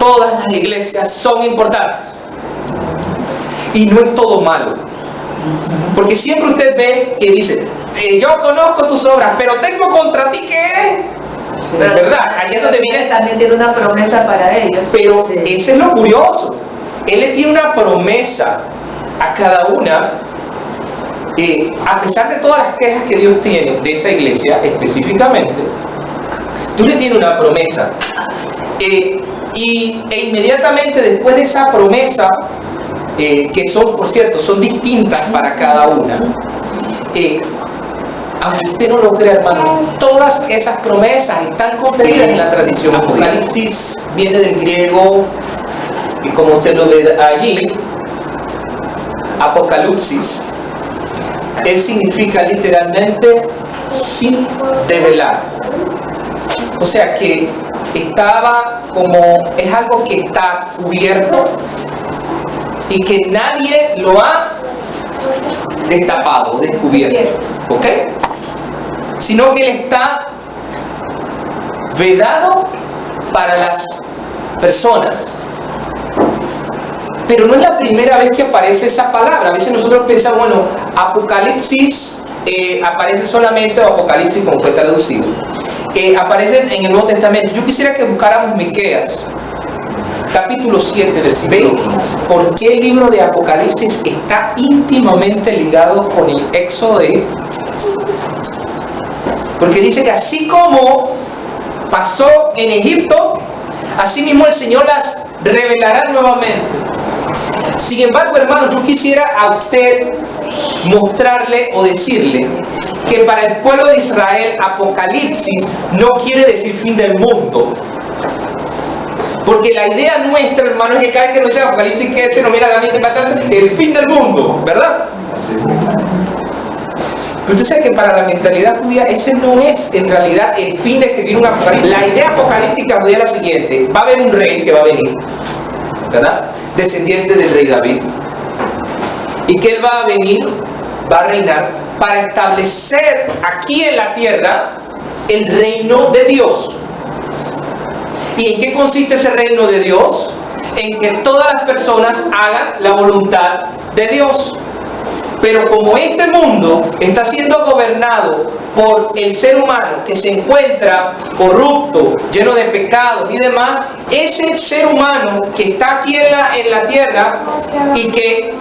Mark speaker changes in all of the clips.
Speaker 1: todas las iglesias son importantes. Y no es todo malo. Porque siempre usted ve que dice, yo conozco tus obras, pero tengo contra ti que...
Speaker 2: Pero
Speaker 1: ¿verdad? Ahí es donde viene...
Speaker 2: También tiene una promesa para ellos.
Speaker 1: Pero
Speaker 2: Sí.
Speaker 1: ese es lo curioso. Él le tiene una promesa a cada una, a pesar de todas las quejas que Dios tiene de esa iglesia específicamente, Dios le tiene una promesa. E inmediatamente después de esa promesa, que son, por cierto, son distintas para cada una, aunque usted no lo crea, hermano, todas esas promesas están contenidas en la tradición judía. Apocalipsis viene del griego, y como usted lo ve allí, Apocalipsis, él significa literalmente sin develar. O sea que estaba como, es algo que está cubierto y que nadie lo ha destapado, descubierto, ¿ok? Sino que él está vedado para las personas. Pero no es la primera vez que aparece esa palabra. A veces nosotros pensamos, bueno, Apocalipsis aparece solamente, o Apocalipsis como fue traducido, aparece en el Nuevo Testamento. Yo quisiera que buscáramos Miqueas, capítulo 7, versículo 15. ¿Por qué el libro de Apocalipsis está íntimamente ligado con el Éxodo de? Porque dice que así como pasó en Egipto, así mismo el Señor las revelará nuevamente. Sin embargo, hermanos, yo quisiera a usted mostrarle o decirle que para el pueblo de Israel Apocalipsis no quiere decir fin del mundo. Porque la idea nuestra, hermano, es que cada vez que nos dice Apocalipsis, que se nos mira a la mente bastante el fin del mundo, ¿verdad? Pero usted sabe que para la mentalidad judía ese no es en realidad el fin de escribir un Apocalipsis. La idea apocalíptica judía es la siguiente: va a haber un rey que va a venir, ¿verdad? Descendiente del rey David, y que él va a venir, va a reinar para establecer aquí en la tierra el reino de Dios. ¿Y en qué consiste ese reino de Dios? En que todas las personas hagan la voluntad de Dios. Pero como este mundo está siendo gobernado por el ser humano que se encuentra corrupto, lleno de pecados y demás, ese ser humano que está aquí en la tierra y que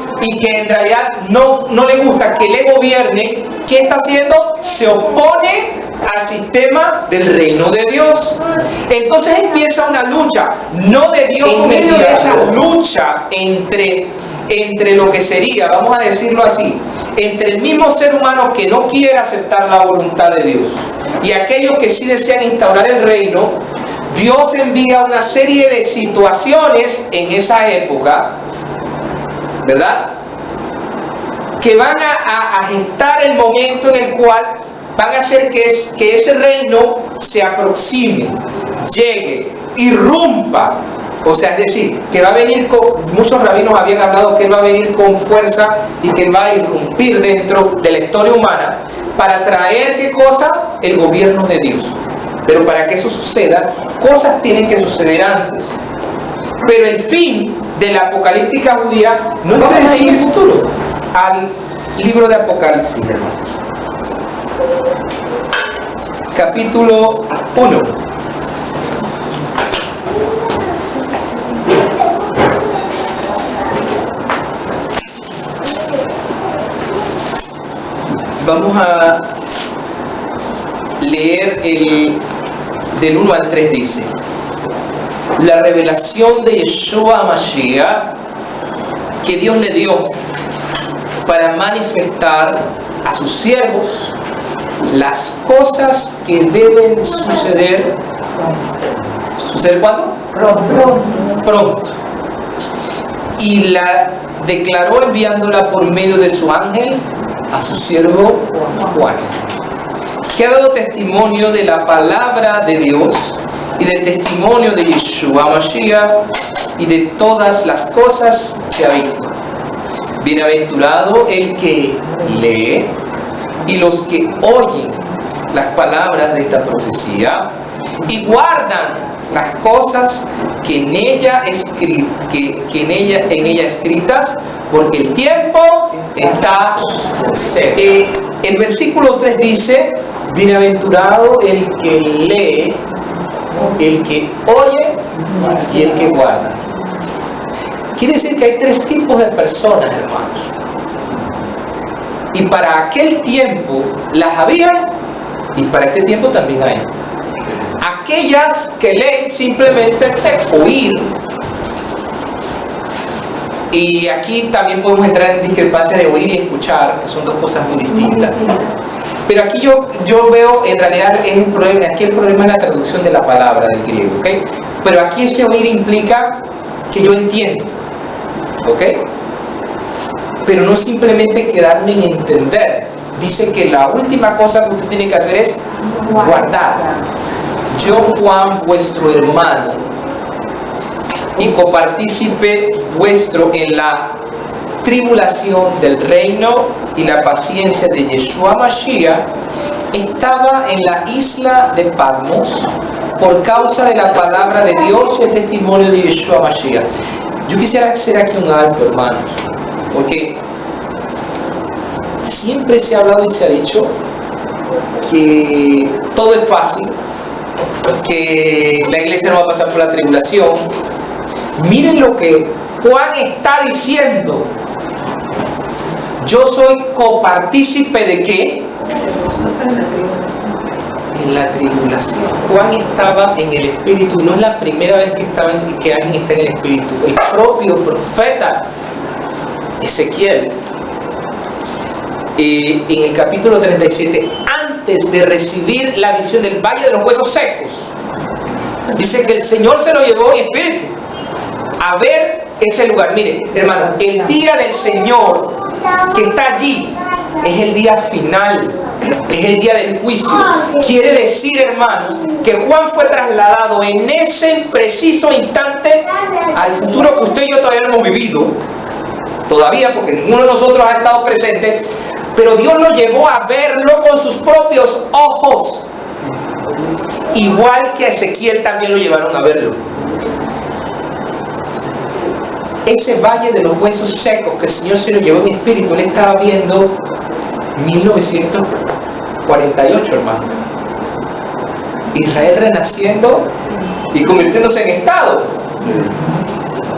Speaker 1: en realidad no le gusta que le gobierne, ¿qué está haciendo? Se opone al sistema del reino de Dios. Entonces empieza una lucha, no de Dios, en medio de esa lucha entre lo que sería, vamos a decirlo así, entre el mismo ser humano que no quiere aceptar la voluntad de Dios y aquellos que sí desean instaurar el reino. Dios envía una serie de situaciones en esa época, ¿verdad?, que van a gestar el momento en el cual van a hacer que ese reino se aproxime, llegue, irrumpa. O sea, es decir, que va a venir muchos rabinos habían hablado que él va a venir con fuerza y que él va a irrumpir dentro de la historia humana para traer, ¿qué cosa? El gobierno de Dios. Pero para que eso suceda, cosas tienen que suceder antes. Pero el fin de la apocalíptica judía no es predecir el futuro. Al libro de Apocalipsis, hermanos. Capítulo 1. Vamos a leer del 1 al 3, dice: la revelación de Yeshua Mashiach que Dios le dio para manifestar a sus siervos las cosas que deben suceder. ¿Suceder cuándo? Pronto. Y la declaró enviándola por medio de su ángel a su siervo Juan, que ha dado testimonio de la palabra de Dios y del testimonio de Yeshua Mashiach y de todas las cosas que ha visto. Bienaventurado el que lee y los que oyen las palabras de esta profecía y guardan las cosas que en ella escritas, porque el tiempo está cerca. El versículo 3 dice: bienaventurado el que lee, el que oye y el que guarda. Quiere decir que hay tres tipos de personas, hermanos. Y para aquel tiempo las había, y para este tiempo también hay. Aquellas que leen simplemente el texto, oír. Y aquí también podemos entrar en discrepancia de oír y escuchar, que son dos cosas muy distintas. Pero aquí yo veo, en realidad, aquí el problema es la traducción de la palabra del griego, ¿ok? Pero aquí ese oír implica que yo entiendo, ¿ok? Pero no simplemente quedarme en entender. Dice que la última cosa que usted tiene que hacer es guardar. Yo, Juan, vuestro hermano y copartícipe vuestro en la tribulación del reino y la paciencia de Yeshua Mashiach, estaba en la isla de Patmos por causa de la palabra de Dios y el testimonio de Yeshua Mashiach. Yo quisiera hacer aquí un alto, hermanos, porque siempre se ha hablado y se ha dicho que todo es fácil, que la iglesia no va a pasar por la tribulación. Miren lo que Juan está diciendo. Yo soy copartícipe ¿de qué? En la tribulación. Juan estaba en el Espíritu, y no es la primera vez que alguien está en el Espíritu. El propio profeta Ezequiel, en el capítulo 37, antes de recibir la visión del Valle de los Huesos Secos, dice que el Señor se lo llevó en espíritu a ver ese lugar. Mire, hermano, el día del Señor que está allí es el día final, es el día del juicio. Quiere decir, hermanos, que Juan fue trasladado en ese preciso instante al futuro que usted y yo todavía no hemos vivido, todavía, porque ninguno de nosotros ha estado presente, pero Dios lo llevó a verlo con sus propios ojos, igual que a Ezequiel también lo llevaron a verlo. Ese valle de los huesos secos que el Señor se lo llevó en espíritu, él estaba viendo 1948, hermano. Israel renaciendo y convirtiéndose en Estado.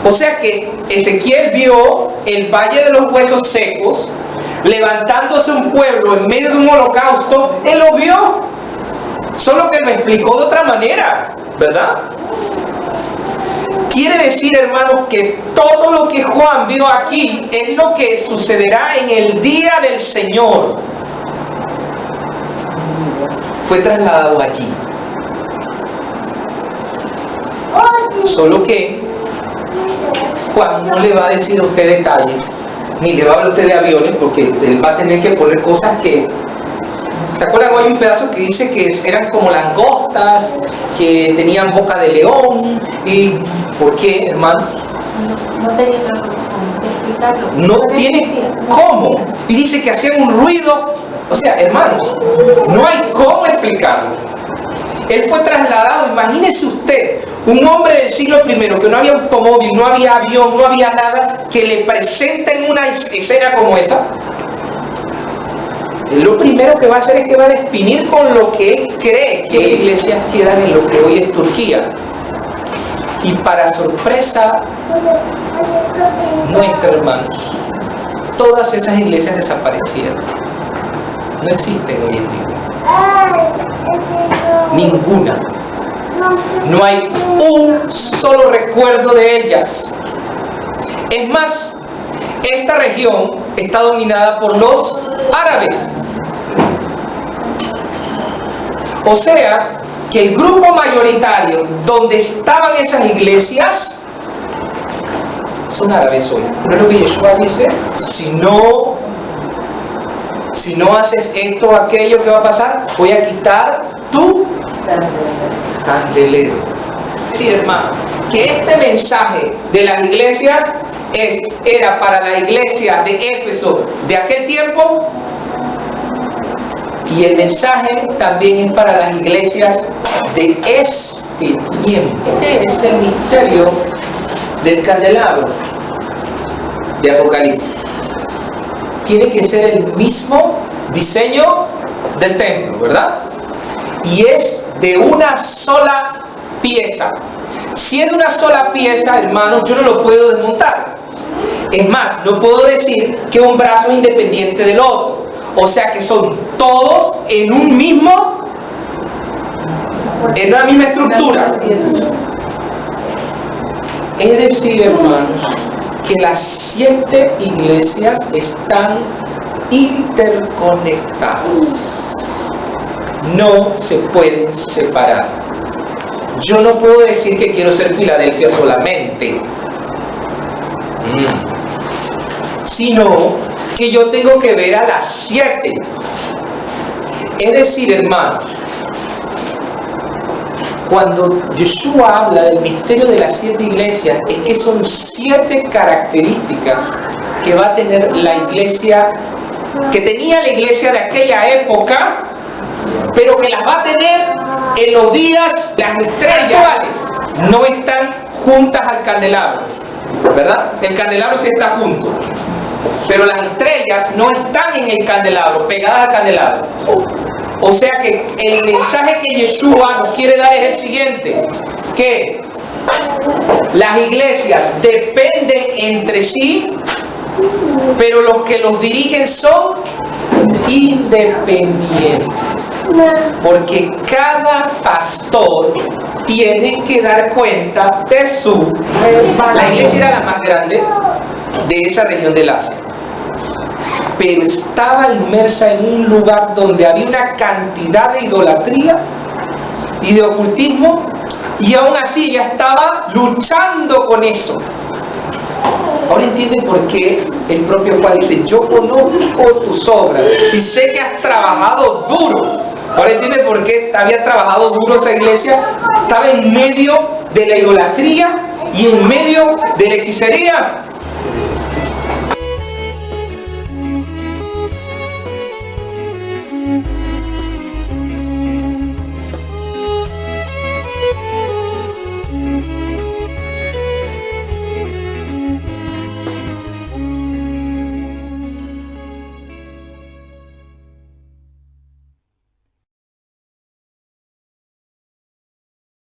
Speaker 1: O sea que Ezequiel vio el valle de los huesos secos, levantándose un pueblo en medio de un holocausto. Él lo vio, solo que lo explicó de otra manera, ¿verdad? Quiere decir, hermanos, que todo lo que Juan vio aquí es lo que sucederá en el día del Señor. Fue trasladado allí. Solo que Juan no le va a decir a usted detalles, ni le va a hablar a usted de aviones, porque él va a tener que poner cosas que... ¿Se acuerdan? Hay un pedazo que dice que eran como langostas, que tenían boca de león. ¿Y por qué, hermano?
Speaker 2: No tenía otra cosa que explicarlo.
Speaker 1: No tiene cómo. Y dice que hacían un ruido. O sea, hermanos, no hay cómo explicarlo. Él fue trasladado. Imagínese usted, un hombre del siglo I, que no había automóvil, no había avión, no había nada, que le presenten una escena como esa. Lo primero que va a hacer es que va a definir con lo que él cree que iglesias quedan en lo que hoy es Turquía. Y para sorpresa nuestra, hermanos, todas esas iglesias desaparecieron. No existen hoy en día. Ninguna. No hay un solo recuerdo de ellas. Es más, esta región está dominada por los árabes. O sea, que el grupo mayoritario donde estaban esas iglesias son árabes hoy. Pero es lo que Yeshua dice: si no haces esto o aquello, ¿qué va a pasar? Voy a quitar tu candelero. Sí, hermano, que este mensaje de las iglesias era para la iglesia de Éfeso de aquel tiempo, y el mensaje también es para las iglesias de este Bien, este es el misterio del candelabro de Apocalipsis. Tiene que ser el mismo diseño del templo, ¿verdad? Y es de una sola pieza. Si es de una sola pieza, hermano, yo no lo puedo desmontar. Es más, no puedo decir que un brazo es independiente del otro. O sea que son todos en una misma estructura. Es decir, hermanos, que las 7 iglesias están interconectadas. No se pueden separar. Yo no puedo decir que quiero ser Filadelfia solamente, sino que yo tengo que ver a las 7. Es decir, hermanos, cuando Yeshua habla del misterio de las 7 iglesias, es que son 7 características que va a tener la iglesia, que tenía la iglesia de aquella época, pero que las va a tener en los días. Las estrellas no están juntas al candelabro, ¿verdad? El candelabro sí está junto, pero las estrellas no están en el candelabro, pegadas al candelabro. O sea que el mensaje que Yeshua nos quiere dar es el siguiente: que las iglesias dependen entre sí, pero los que los dirigen son independientes. Porque cada pastor tiene que dar cuenta de su... La iglesia era la más grande de esa región del Asia, pero estaba inmersa en un lugar donde había una cantidad de idolatría y de ocultismo, y aún así ella estaba luchando con eso. Ahora entienden por qué el propio Juan dice: yo conozco tus obras y sé que has trabajado duro. Ahora entienden por qué había trabajado duro esa iglesia. Estaba en medio de la idolatría y en medio de la hechicería.